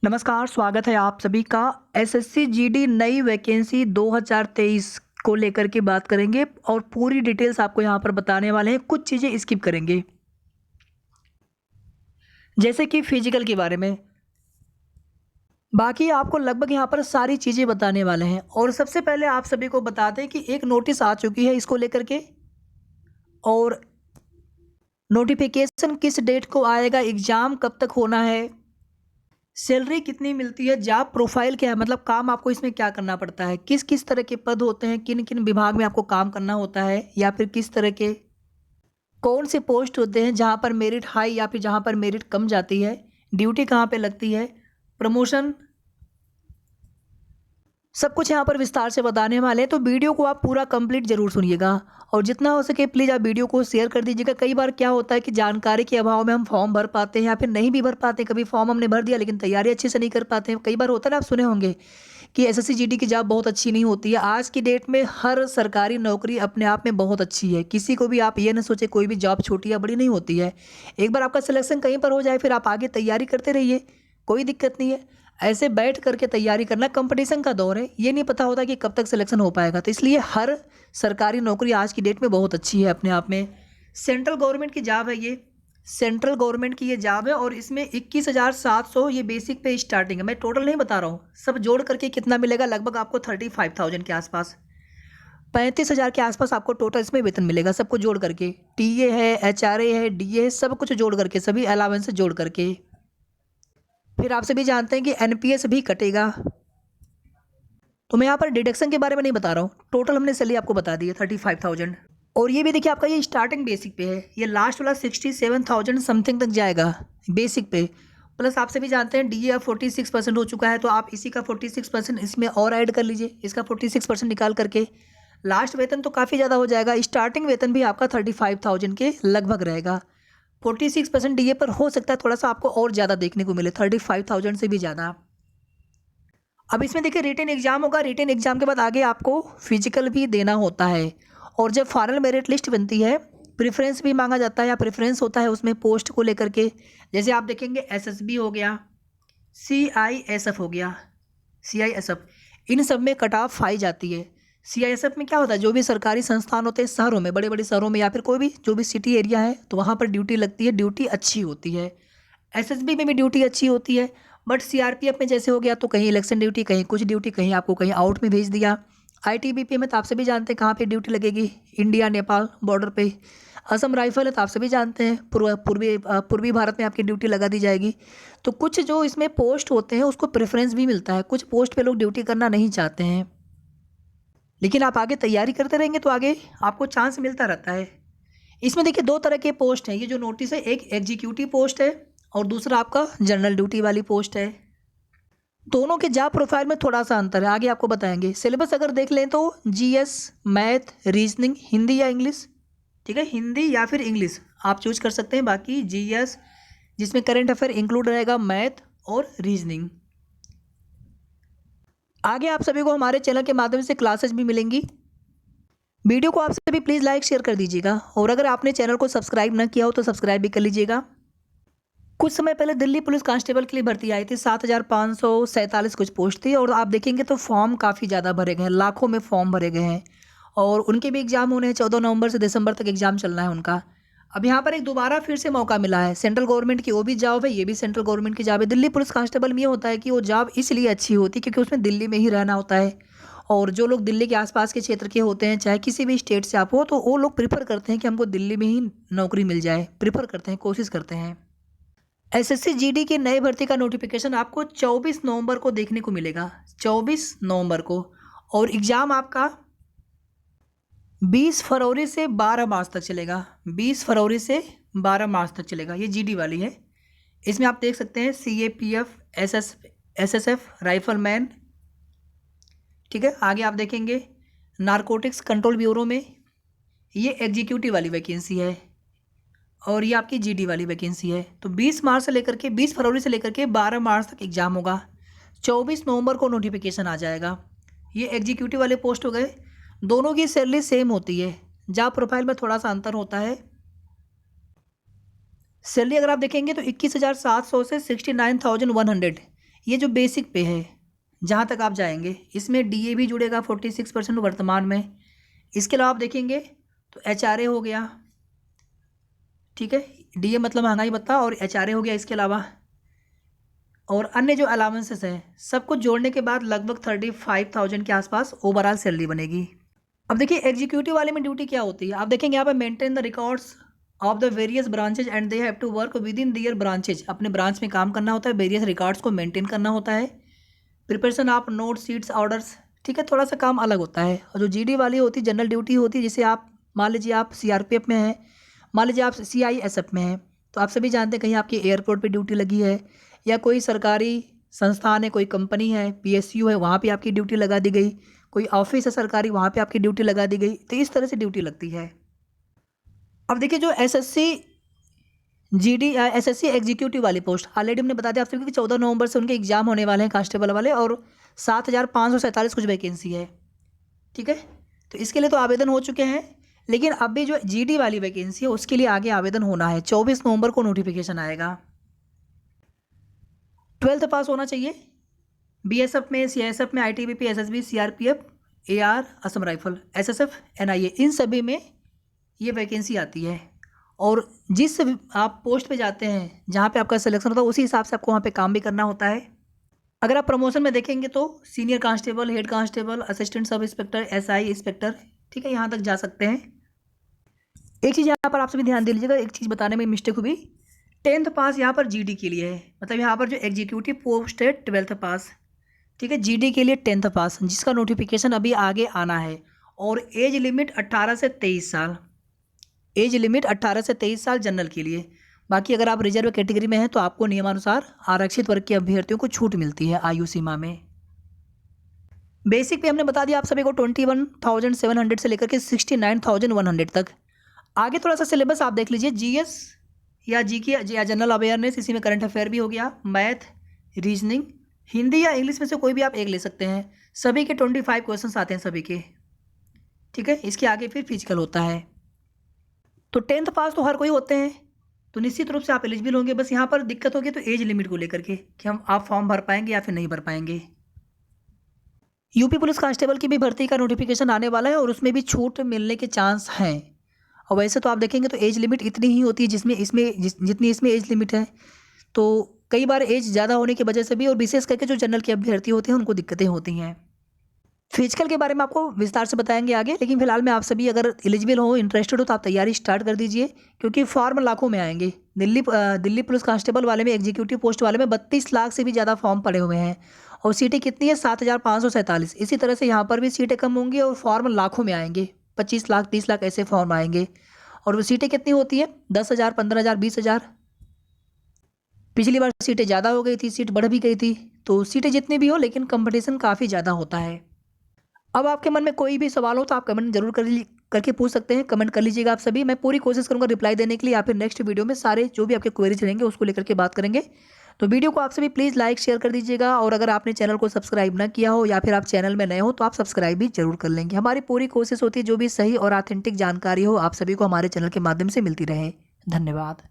नमस्कार, स्वागत है आप सभी का। एसएससी जीडी नई वैकेंसी 2023 को लेकर के बात करेंगे और पूरी डिटेल्स आपको यहाँ पर बताने वाले हैं। कुछ चीज़ें स्किप करेंगे, जैसे कि फिजिकल के बारे में। बाकी आपको लगभग यहाँ पर सारी चीज़ें बताने वाले हैं। और सबसे पहले आप सभी को बता दें कि एक नोटिस आ चुकी है इसको लेकर के, और नोटिफिकेशन किस डेट को आएगा, एग्ज़ाम कब तक होना है, सैलरी कितनी मिलती है, जॉब प्रोफाइल क्या है, मतलब काम आपको इसमें क्या करना पड़ता है, किस किस तरह के पद होते हैं, किन किन विभाग में आपको काम करना होता है, या फिर किस तरह के कौन से पोस्ट होते हैं जहां पर मेरिट हाई या फिर जहां पर मेरिट कम जाती है, ड्यूटी कहां पे लगती है, प्रमोशन, सब कुछ यहाँ पर विस्तार से बताने वाले हैं। तो वीडियो को आप पूरा कंप्लीट जरूर सुनिएगा, और जितना हो सके प्लीज़ आप वीडियो को शेयर कर दीजिएगा। कई बार क्या होता है कि जानकारी के अभाव में हम फॉर्म भर पाते हैं या फिर नहीं भी भर पाते। कभी फॉर्म हमने भर दिया लेकिन तैयारी अच्छे से नहीं कर पाते हैं। कई बार होता है ना, आप सुने होंगे कि एसएससी जीडी की जॉब बहुत अच्छी नहीं होती है। आज की डेट में हर सरकारी नौकरी अपने आप में बहुत अच्छी है। किसी को भी आप ये ना सोचे कोई भी जॉब छोटी या बड़ी नहीं होती है। एक बार आपका सिलेक्शन कहीं पर हो जाए फिर आप आगे तैयारी करते रहिए, कोई दिक्कत नहीं है। ऐसे बैठ करके तैयारी करना, कंपटीशन का दौर है, ये नहीं पता होता कि कब तक सिलेक्शन हो पाएगा। तो इसलिए हर सरकारी नौकरी आज की डेट में बहुत अच्छी है अपने आप में। सेंट्रल गवर्नमेंट की जॉब है ये, सेंट्रल गवर्नमेंट की ये जॉब है, और इसमें 21,700 ये बेसिक पे स्टार्टिंग है। मैं टोटल नहीं बता रहा हूँ, सब जोड़ करके कितना मिलेगा, लगभग आपको 35,000 के आसपास, 35,000 के आसपास आपको टोटल इसमें वेतन मिलेगा, सबको जोड़ करके। टीए है, एचआरए है, डीए है, सब कुछ जोड़ करके, सभी अलावेंस जोड़ करके। फिर आप सभी जानते हैं कि एनपीएस भी कटेगा। तो मैं यहाँ पर डिडक्शन के बारे में नहीं बता रहा हूँ, टोटल हमने सैलरी आपको बता दी है 35,000। और ये भी देखिए आपका ये स्टार्टिंग बेसिक पे है, ये लास्ट वाला 67,000 समथिंग तक जाएगा बेसिक पे। प्लस आप सभी जानते हैं डीए अब 46% हो चुका है, तो आप इसी का 46% इसमें और ऐड कर लीजिए, इसका 46% निकाल करके लास्ट वेतन तो काफ़ी ज़्यादा हो जाएगा। स्टार्टिंग वेतन भी आपका 35,000 के लगभग रहेगा। 46% डीए पर हो सकता है थोड़ा सा आपको और ज़्यादा देखने को मिले, 35,000 से भी ज़्यादा। अब इसमें देखिए रिटन एग्जाम होगा, रिटन एग्जाम के बाद आगे आपको फिजिकल भी देना होता है। और जब फाइनल मेरिट लिस्ट बनती है, प्रेफरेंस भी मांगा जाता है या प्रेफरेंस होता है उसमें पोस्ट को लेकर के। जैसे आप देखेंगे एसएसबी हो गया, सीआईएसएफ हो गया, सीआईएसएफ, इन सब में कट ऑफ पाई जाती है। सीआईएसएफ में क्या होता है, जो भी सरकारी संस्थान होते हैं शहरों में, बड़े बड़े शहरों में या फिर कोई भी जो भी सिटी एरिया है, तो वहाँ पर ड्यूटी लगती है, ड्यूटी अच्छी होती है। एसएसबी में भी ड्यूटी अच्छी होती है, बट सीआरपीएफ में जैसे हो गया तो कहीं इलेक्शन ड्यूटी, कहीं कुछ ड्यूटी, कहीं आपको कहीं आउट में भेज दिया। आईटीबीपी में तो आप सभी जानते हैं कहाँ पे ड्यूटी लगेगी, इंडिया नेपाल बॉर्डर पे। असम राइफल है तो आप सभी जानते हैं पूर्वी भारत में आपकी ड्यूटी लगा दी जाएगी। तो कुछ जो इसमें पोस्ट होते हैं उसको प्रेफरेंस भी मिलता है, कुछ पोस्ट पे लोग ड्यूटी करना नहीं चाहते हैं, लेकिन आप आगे तैयारी करते रहेंगे तो आगे आपको चांस मिलता रहता है। इसमें देखिए दो तरह के पोस्ट हैं, ये जो नोटिस है, एक एग्जीक्यूटिव पोस्ट है और दूसरा आपका जनरल ड्यूटी वाली पोस्ट है। दोनों के जॉब प्रोफाइल में थोड़ा सा अंतर है, आगे आपको बताएंगे। सिलेबस अगर देख लें तो जीएस, मैथ, रीजनिंग, हिंदी या इंग्लिश, ठीक है, हिंदी या फिर इंग्लिश आप चूज कर सकते हैं। बाकी जीएस जिसमें करंट अफेयर इंक्लूड रहेगा, मैथ और रीजनिंग। आगे आप सभी को हमारे चैनल के माध्यम से क्लासेस भी मिलेंगी। वीडियो को आप सभी प्लीज़ लाइक शेयर कर दीजिएगा, और अगर आपने चैनल को सब्सक्राइब ना किया हो तो सब्सक्राइब भी कर लीजिएगा। कुछ समय पहले दिल्ली पुलिस कांस्टेबल के लिए भर्ती आई थी, 7,547 कुछ पोस्ट थी, और आप देखेंगे तो फॉर्म काफ़ी ज़्यादा भरे गए हैं, लाखों में फॉर्म भरे गए हैं। और उनके भी एग्जाम होने हैं, 14 नवंबर से दिसंबर तक एग्जाम चलना है उनका। अब यहाँ पर एक दोबारा फिर से मौका मिला है, सेंट्रल गवर्नमेंट की वो भी जॉब है, ये भी सेंट्रल गवर्नमेंट की जॉब है। दिल्ली पुलिस कांस्टेबल में ये होता है कि वो जॉब इसलिए अच्छी होती है क्योंकि उसमें दिल्ली में ही रहना होता है, और जो लोग दिल्ली के आसपास के क्षेत्र के होते हैं, चाहे किसी भी स्टेट से आप हो, तो वो लोग प्रीफर करते हैं कि हमको दिल्ली में ही नौकरी मिल जाए, प्रीफर करते हैं, कोशिश करते हैं। एसएससी जीडी की नई भर्ती का नोटिफिकेशन आपको 24 नवंबर को देखने को मिलेगा, 24 नवंबर को। और एग्ज़ाम आपका 20 फरवरी से 12 मार्च तक चलेगा, 20 फरवरी से 12 मार्च तक चलेगा। ये जीडी वाली है। इसमें आप देख सकते हैं सीएपीएफ, एसएसएफ, राइफलमैन, ठीक है। आगे आप देखेंगे नारकोटिक्स कंट्रोल ब्यूरो में, ये एग्जीक्यूटिव वाली वैकेंसी है, और ये आपकी जीडी वाली वैकेंसी है। तो 20 फरवरी से लेकर के 12 मार्च तक एग्जाम होगा। 24 नवंबर को नोटिफिकेशन आ जाएगा। ये एग्जीक्यूटिव वाले पोस्ट हो गए। दोनों की सैलरी सेम होती है, जॉब प्रोफाइल में थोड़ा सा अंतर होता है। सैलरी अगर आप देखेंगे तो 21,700 से 69,100, ये जो बेसिक पे है जहाँ तक आप जाएंगे, इसमें DA भी जुड़ेगा 46% वर्तमान में। इसके अलावा आप देखेंगे तो HRA हो गया, ठीक है, DA मतलब महंगाई भत्ता और HRA हो गया इसके अलावा, और अन्य जो अलाउंसेस हैं सब कुछ जोड़ने के बाद लगभग 35,000 के आसपास ओवरऑल सैलरी बनेगी। अब देखिए एग्जीक्यूटिव वाले में ड्यूटी क्या होती है, आप देखेंगे यहाँ पे maintain the records of the various branches and they have to work within their branches. अपने ब्रांच में काम करना होता है, वेरियस रिकॉर्ड्स को मेंटेन करना होता है, preparation of note seats orders, ठीक है, थोड़ा सा काम अलग होता है। और जो GD वाली होती है जनरल ड्यूटी होती है, जिसे आप मान लीजिए आप CRPF में हैं, मान लीजिए आप CISF में हैं, तो आप सभी जानते हैं कहीं आपकी एयरपोर्ट पे ड्यूटी लगी है या कोई सरकारी संस्थान है, कोई कंपनी है, PSU है, वहाँ पे आपकी ड्यूटी लगा दी गई, कोई ऑफिस है सरकारी, वहाँ पे आपकी ड्यूटी लगा दी गई, तो इस तरह से ड्यूटी लगती है। अब देखिए जो SSC GD SSC एग्जीक्यूटिव वाली पोस्ट ऑलरेडी हमने बता दिया आप सभी कि 14 नवंबर से उनके एग्जाम होने वाले हैं कांस्टेबल वाले, और 7,547 कुछ वैकेंसी है, ठीक है। तो इसके लिए तो आवेदन हो चुके हैं, लेकिन अभी जो GD वाली वैकेंसी है उसके लिए आगे आवेदन होना है। 24 नवंबर को नोटिफिकेशन आएगा। 12th पास होना चाहिए, BSF में, CISF में, ITBP, SSB, CRPF, AR, Assam rifle, SSF, NIA, इन सभी में ये वैकेंसी आती है। और जिस आप पोस्ट पे जाते हैं जहाँ पे आपका सिलेक्शन होता है उसी हिसाब से आपको वहाँ पे काम भी करना होता है। अगर आप प्रमोशन में देखेंगे तो senior constable, head constable, assistant sub inspector, SI inspector, ठीक है, यहाँ तक जा सकते हैं। एक चीज़ यहाँ पर आप सभी ध्यान दे लीजिएगा, एक चीज़ बताने में मिस्टेक हुई, 10th पास यहाँ पर GD के लिए है, मतलब यहाँ पर जो एग्जीक्यूटिव पोस्ट है 12th पास, ठीक है, GD के लिए 10th पास, जिसका नोटिफिकेशन अभी आगे आना है। और एज लिमिट 18 से 23 साल, एज लिमिट 18 से 23 साल जनरल के लिए। बाकी अगर आप रिजर्व कैटेगरी में हैं तो आपको नियमानुसार आरक्षित वर्ग के अभ्यर्थियों को छूट मिलती है आयु सीमा में। बेसिक पे हमने बता दिया आप सभी को 21,700 से लेकर के 69,100 तक। आगे थोड़ा सा सिलेबस आप देख लीजिए, GS या GK या जनरल अवेयरनेस, इसी में करंट अफेयर भी हो गया, मैथ, रीजनिंग, हिंदी या इंग्लिश में से कोई भी आप एक ले सकते हैं। सभी के 25 क्वेश्चन आते हैं सभी के, ठीक है। इसके आगे फिर फिजिकल होता है। तो 10th पास तो हर कोई होते हैं, तो निश्चित रूप से आप एलिजिबल होंगे। बस यहाँ पर दिक्कत होगी तो एज लिमिट को लेकर के कि आप फॉर्म भर पाएंगे या फिर नहीं भर पाएंगे। यूपी पुलिस कांस्टेबल की भी भर्ती का नोटिफिकेशन आने वाला है और उसमें भी छूट मिलने के चांस हैं। और वैसे तो आप देखेंगे तो एज लिमिट इतनी ही होती है जितनी इसमें एज लिमिट है। तो कई बार एज ज़्यादा होने की वजह से भी, और विशेष करके जो जनरल के अभ्यर्थी होते हैं उनको दिक्कतें होती हैं। फिजिकल के बारे में आपको विस्तार से बताएंगे आगे, लेकिन फिलहाल में आप सभी अगर एलिजिबल हो, इंटरेस्टेड हो, तो आप तैयारी स्टार्ट कर दीजिए, क्योंकि फॉर्म लाखों में आएंगे। दिल्ली पुलिस कांस्टेबल वाले में, एग्जीक्यूटिव पोस्ट वाले में 32 लाख से भी ज़्यादा फॉर्म पड़े हुए हैं, और सीटें कितनी है 7,547। इसी तरह से यहाँ पर भी सीटें कम होंगी और फॉर्म लाखों में आएंगे, 25 लाख 30 लाख ऐसे फॉर्म आएंगे। और वो सीटें कितनी होती है 10,000, 15,000, 20,000। पिछली बार सीटें ज़्यादा हो गई थी, सीट बढ़ भी गई थी। तो सीटें जितनी भी हो, लेकिन कंपटीशन काफ़ी ज़्यादा होता है। अब आपके मन में कोई भी सवाल हो तो आप कमेंट जरूर करके पूछ सकते हैं, कमेंट कर लीजिएगा आप सभी। मैं पूरी कोशिश करूंगा रिप्लाई देने के लिए, या फिर नेक्स्ट वीडियो में सारे जो भी आपके क्वेरीज रहेंगे उसको लेकर के बात करेंगे। तो वीडियो को आप सभी प्लीज़ लाइक शेयर कर दीजिएगा, और अगर आपने चैनल को सब्सक्राइब ना किया हो या फिर आप चैनल में नए हो तो आप सब्सक्राइब भी जरूर कर लेंगे। हमारी पूरी कोशिश होती है जो भी सही और ऑथेंटिक जानकारी हो आप सभी को हमारे चैनल के माध्यम से मिलती रहे। धन्यवाद।